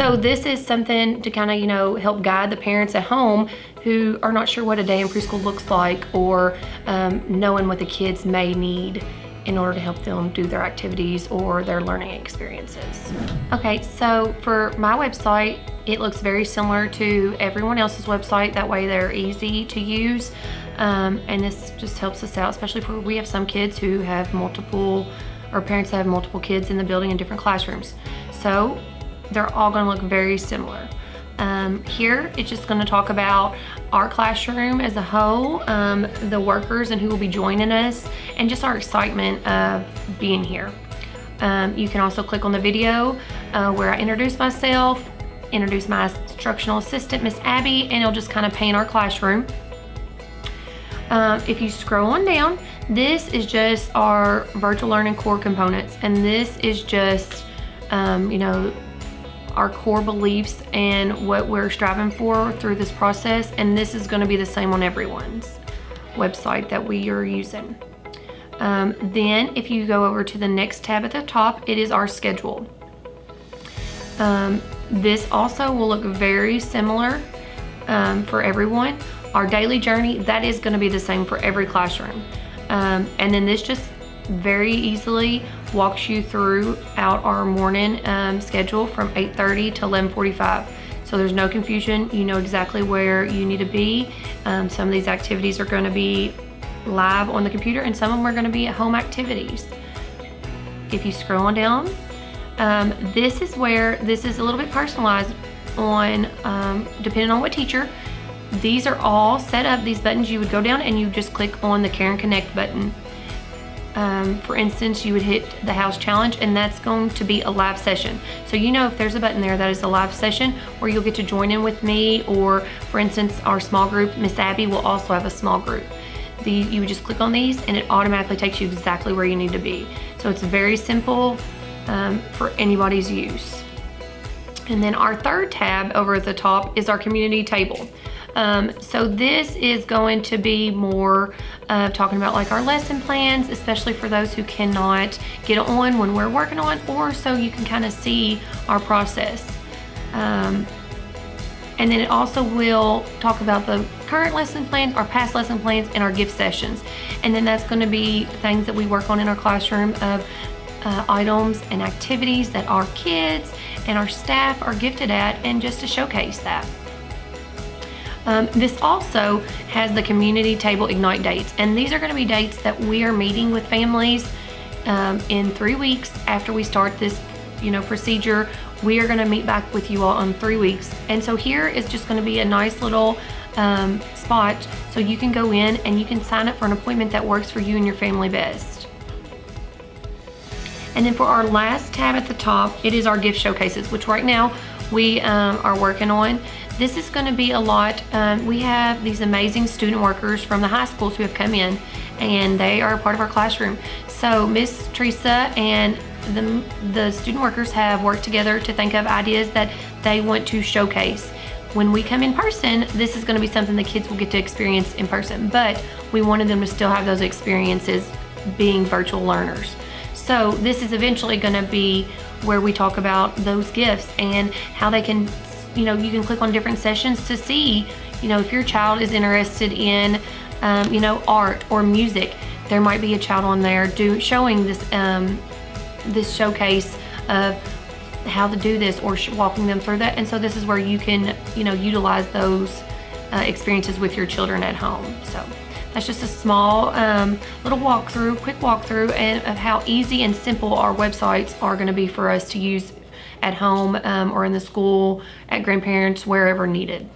So this is something to kind of, help guide the parents at home who are not sure what a day in preschool looks like, or knowing what the kids may need in order to help them do their activities or their learning experiences. Okay, so for my website, it looks very similar to everyone else's website. That way they're easy to use. And this just helps us out, especially for we have some kids who have multiple, or parents that have multiple kids in the building in different classrooms. So they're all gonna look very similar. Here, it's just gonna talk about our classroom as a whole, the workers and who will be joining us, and just our excitement of being here. You can also click on the video where I introduce myself, introduce my instructional assistant, Miss Abby, and it'll just kind of paint our classroom. If you scroll on down, this is just our virtual learning core components, and this is just, our core beliefs and what we're striving for through this process, and this is going to be the same on everyone's website that we are using. Then if you go over to the next tab at the top, it is our schedule. This also will look very similar for everyone. Our daily journey, that is going to be the same for every classroom. And then this just very easily walks you throughout our morning schedule from 8:30 to 11:45. So there's no confusion. You know exactly where you need to be. Some of these activities are going to be live on the computer, and some of them are going to be at home activities. If you scroll on down, this is where this is a little bit personalized on depending on what teacher. These are all set up, these buttons. You would go down and you just click on the Care and Connect button. For instance, you would hit the house challenge, and that's going to be a live session. So if there's a button there, that is a live session where you'll get to join in with me, or for instance, our small group, Miss Abby will also have a small group. You would just click on these and it automatically takes you exactly where you need to be. So it's very simple for anybody's use. And then our third tab over at the top is our community table. So this is going to be more talking about like our lesson plans, especially for those who cannot get on when we're working on, or so you can kind of see our process. And then it also will talk about the current lesson plans, our past lesson plans, and our gift sessions. And then that's going to be things that we work on in our classroom of items and activities that our kids and our staff are gifted at, and just to showcase that. This also has the community table Ignite dates, and these are going to be dates that we are meeting with families in 3 weeks after we start this procedure. We are going to meet back with you all in 3 weeks, and so here is just going to be a nice little spot so you can go in and you can sign up for an appointment that works for you and your family best. And then for our last tab at the top, it is our gift showcases, which right now we are working on. This is going to be a lot. We have these amazing student workers from the high schools who have come in, and they are a part of our classroom. So Miss Teresa and the student workers have worked together to think of ideas that they want to showcase. When we come in person, this is going to be something the kids will get to experience in person, but we wanted them to still have those experiences being virtual learners. So this is eventually going to be where we talk about those gifts and how they can, you can click on different sessions to see, if your child is interested in, art or music. There might be a child on there showing this this showcase of how to do this, or walking them through that. And so this is where you can, utilize those experiences with your children at home. So that's just a small little quick walkthrough of how easy and simple our websites are going to be for us to use at home or in the school, at grandparents, wherever needed.